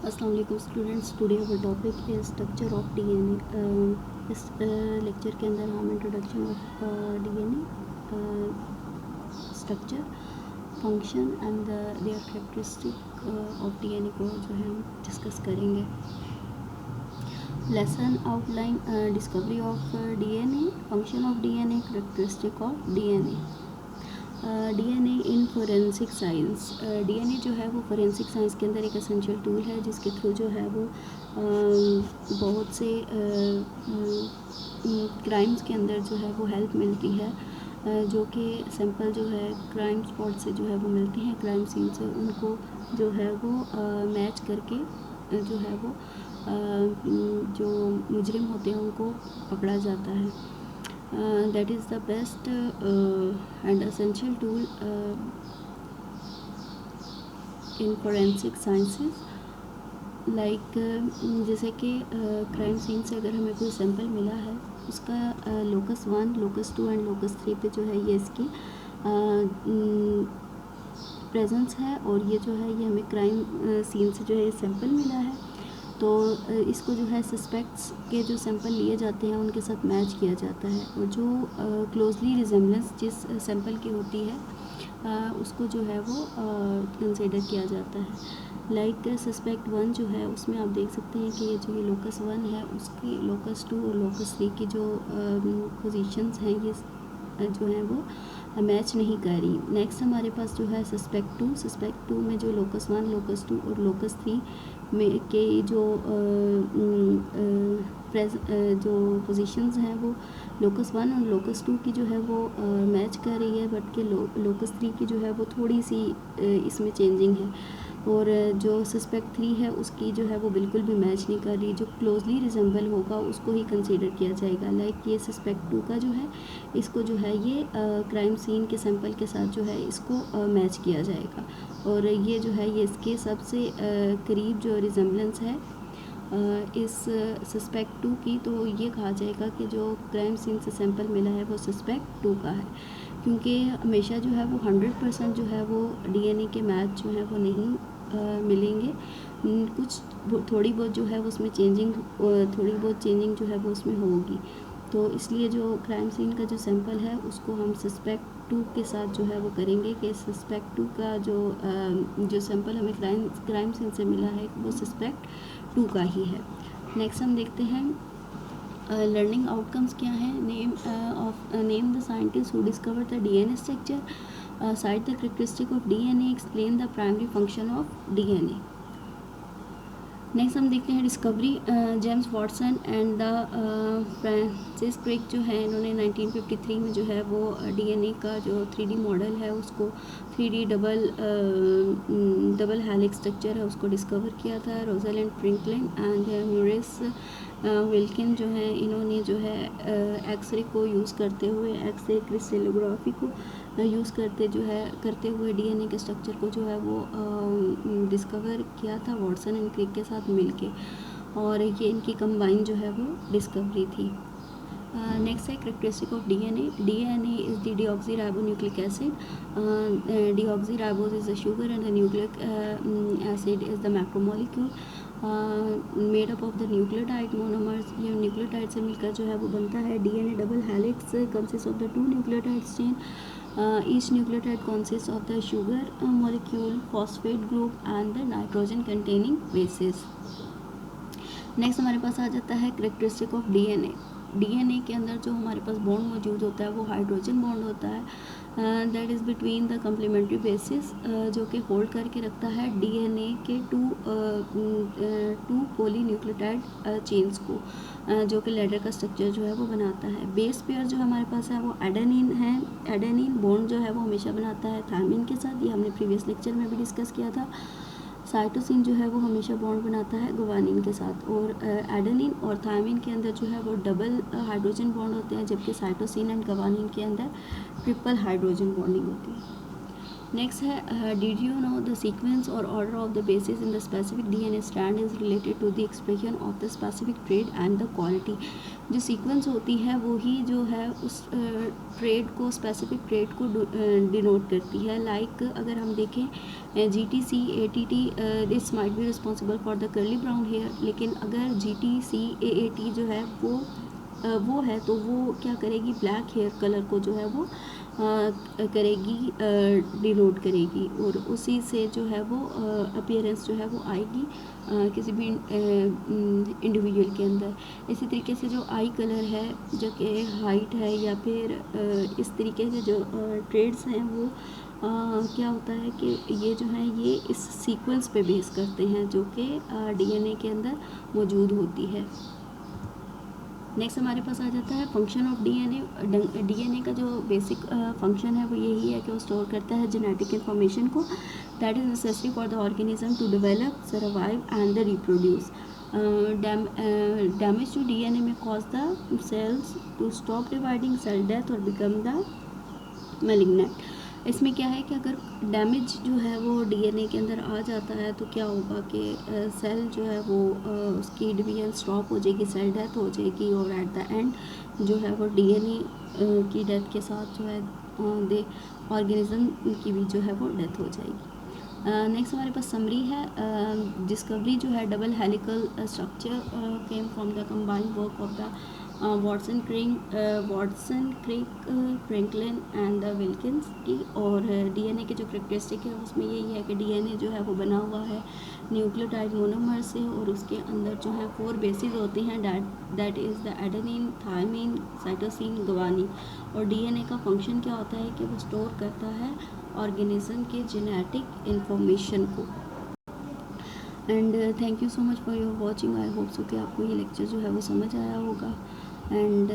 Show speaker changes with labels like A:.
A: अस्सलाम वालेकुम students, today our topic is structure of DNA. इस लेक्चर के अंदर हम introduction of DNA structure, function and there characteristic of DNA को जो है हम डिस्कस करेंगे। Lesson outline discovery of DNA, function of DNA, characteristic of DNA. DNA in forensic science. DNA जो है वो फोरेंसिक साइंस के अंदर एक एसेंशियल टूल है जिसके थ्रू जो है वो बहुत से क्राइम्स के अंदर जो है वो हेल्प मिलती है, जो कि सैंपल जो है क्राइम स्पॉट से जो है वो मिलते हैं, क्राइम सीन से, उनको जो है वो मैच करके जो है वो जो मुजरिम होते हैं उनको पकड़ा जाता है। That is the best and essential tool in forensic sciences. Like जैसे कि क्राइम सीन से अगर हमें कोई सैंपल मिला है, उसका लोकस 1, लोकस 2 एंड लोकस 3 पे जो है ये इसकी प्रेजेंस है, और ये जो है ये हमें क्राइम सीन से जो है सैंपल मिला है, तो इसको जो है सस्पेक्ट्स के जो सैंपल लिए जाते हैं उनके साथ मैच किया जाता है, और जो क्लोजली रिजेम्बलेंस जिस सैंपल की होती है उसको जो है वो कंसिडर किया जाता है। लाइक सस्पेक्ट 1 जो है उसमें आप देख सकते हैं कि ये जो ये लोकस 1 है उसकी लोकस 2 और लोकस 3 की जो पोजीशंस हैं ये जो है वो मैच नहीं कर रही। नेक्स्ट हमारे पास जो है सस्पेक्ट 2। सस्पेक्ट 2 में जो लोकस 1, लोकस 2 और लोकस 3 में के जो जो पोजीशंस हैं वो लोकस 1 और लोकस 2 की जो है वो मैच कर रही है, बट के लोकस 3 की जो है वो थोड़ी सी इसमें चेंजिंग है, और जो सस्पेक्ट 3 है उसकी जो है वो बिल्कुल भी मैच नहीं कर रही। जो क्लोजली रिजेंबल होगा उसको ही कंसीडर किया जाएगा। लाइक ये सस्पेक्ट 2 का जो है इसको जो है ये क्राइम सीन के सैंपल के साथ जो है इसको मैच किया जाएगा, और ये जो है ये इसके सबसे करीब जो रिजेंबलेंस है इस सस्पेक्ट 2 की, तो ये कहा जाएगा कि जो क्राइम सीन से सैंपल मिला है वो सस्पेक्ट 2 का है, क्योंकि हमेशा जो है वो 100% जो है वो डीएनए के मैच जो है वो नहीं मिलेंगे। कुछ थोड़ी बहुत जो है उसमें चेंजिंग जो है वो उसमें होगी, तो इसलिए जो क्राइम सीन का जो सैंपल है उसको हम सस्पेक्ट 2 के साथ जो है वो करेंगे कि सस्पेक्ट 2 का जो सैंपल हमें क्राइम सीन से मिला है वो सस्पेक्ट 2 का ही है। नेक्स्ट हम देखते हैं लर्निंग आउटकम्स क्या हैं। Name the scientist who discover the DNA structure, cite the characteristic of DNA, explain the primary function of DNA. Next हम देखते हैं discovery. James Watson and the Francis Crick जो है इन्होंने 1953 में जो है वो डीएनए का जो 3D मॉडल है उसको 3D डबल हेलिक्स स्ट्रक्चर है उसको डिस्कवर किया था। Rosalind Franklin and Maurice Wilkin जो है इन्होंने जो है एक्सरे को यूज़ करते हुए, एक्सरे क्रिस्टलोग्राफी को यूज़ करते हुए डीएनए के स्ट्रक्चर को जो है वो डिस्कवर किया था वाटसन एंड क्रिक के साथ मिलके, और ये इनकी कंबाइन जो है वो डिस्कवरी थी। नेक्स्ट है characteristic of DNA. DNA is the deoxyribonucleic acid. Deoxyribose is the sugar and the nucleic acid is the macromolecule made up of the nucleotide monomers. ये न्यूक्लियोटाइड से मिलकर जो है वो बनता है। DNA double helix consist of the 2 nucleotide chain. Each nucleotide consists of the sugar molecule, phosphate group and the nitrogen containing bases. Next हमारे पास आ जाता है कैरेक्टरिस्टिक ऑफ डीएनए। डीएनए के अंदर जो हमारे पास बॉन्ड मौजूद होता है वो हाइड्रोजन बॉन्ड होता है, that is between the complementary basis, जो कि होल्ड करके रखता है डीएनए के टू पॉलीन्यूक्लियोटाइड चेन्स को, जो कि लेडर का स्ट्रक्चर जो है वो बनाता है। बेस पेयर जो हमारे पास है वो एडेनिन है। एडेनिन बॉन्ड जो है वो हमेशा बनाता है थायमिन के साथ, ये हमने प्रीवियस लेक्चर में भी डिस्कस किया था। साइटोसिन जो है वो हमेशा बॉन्ड बनाता है गुवानिन के साथ, और एडेनिन और थायमिन के अंदर जो है वो डबल हाइड्रोजन बॉन्ड होते हैं, जबकि साइटोसिन एंड गुवानिन के अंदर ट्रिपल हाइड्रोजन बॉन्डिंग होती है। नेक्स्ट है did you know the sequence और order of the bases in the specific DNA strand is related to the expression of the specific trait and the quality. जो sequence होती है वो ही जो है उस ट्रेड को, स्पेसिफिक ट्रेड को डिनोट करती है। लाइक अगर हम देखें GTC ATT this might be responsible for the curly brown hair, लेकिन अगर GTC AAT जो है वो है तो वो क्या करेगी, ब्लैक हेयर कलर को जो है वो करेगी, डिनोट करेगी, और उसी से जो है वो अपीयरेंस जो है वो आएगी किसी भी इंडिविजुअल के अंदर। इसी तरीके से जो आई कलर है, जो कि हाइट है, या फिर इस तरीके से जो ट्रेड्स हैं वो क्या होता है कि ये जो है ये इस सीक्वेंस पे बेस करते हैं जो कि DNA के अंदर मौजूद होती है। नेक्स्ट हमारे पास आ जाता है फंक्शन ऑफ DNA। DNA का जो बेसिक फंक्शन है वो यही है कि वो स्टोर करता है जेनेटिक इन्फॉर्मेशन को that is necessary for the organism to develop, survive and the reproduce. Damage to DNA में cause the cells to stop dividing, cell death और बिकम द मैलिग्नेंट। इसमें क्या है कि अगर डैमेज जो है वो DNA के अंदर आ जाता है तो क्या होगा कि सेल जो है वो उसकी डिवीजन स्टॉप हो जाएगी, सेल डेथ हो जाएगी, और एट द एंड जो है वो DNA की डेथ के साथ जो है दे ऑर्गेनिज्म की भी जो है वो डेथ हो जाएगी। नेक्स्ट हमारे पास समरी है। डिस्कवरी जो है double helical structure came from the combined work of the Watson Crick Franklin and the Wilkins की। और DNA के जो करेक्टरिस्टिक है उसमें यही है कि DNA जो है वो बना हुआ है न्यूक्लियोटाइड मोनोमर से, और उसके अंदर जो है 4 बेसिस होते हैं that is the adenine, thymine, cytosine, guanine. और DNA का फंक्शन क्या होता है कि वो स्टोर करता है ऑर्गेनिज्म के जेनेटिक इंफॉर्मेशन को। And thank you so much for your watching. I hope so कि आपको ये लेक्चर जो है वो समझ आया होगा। एंड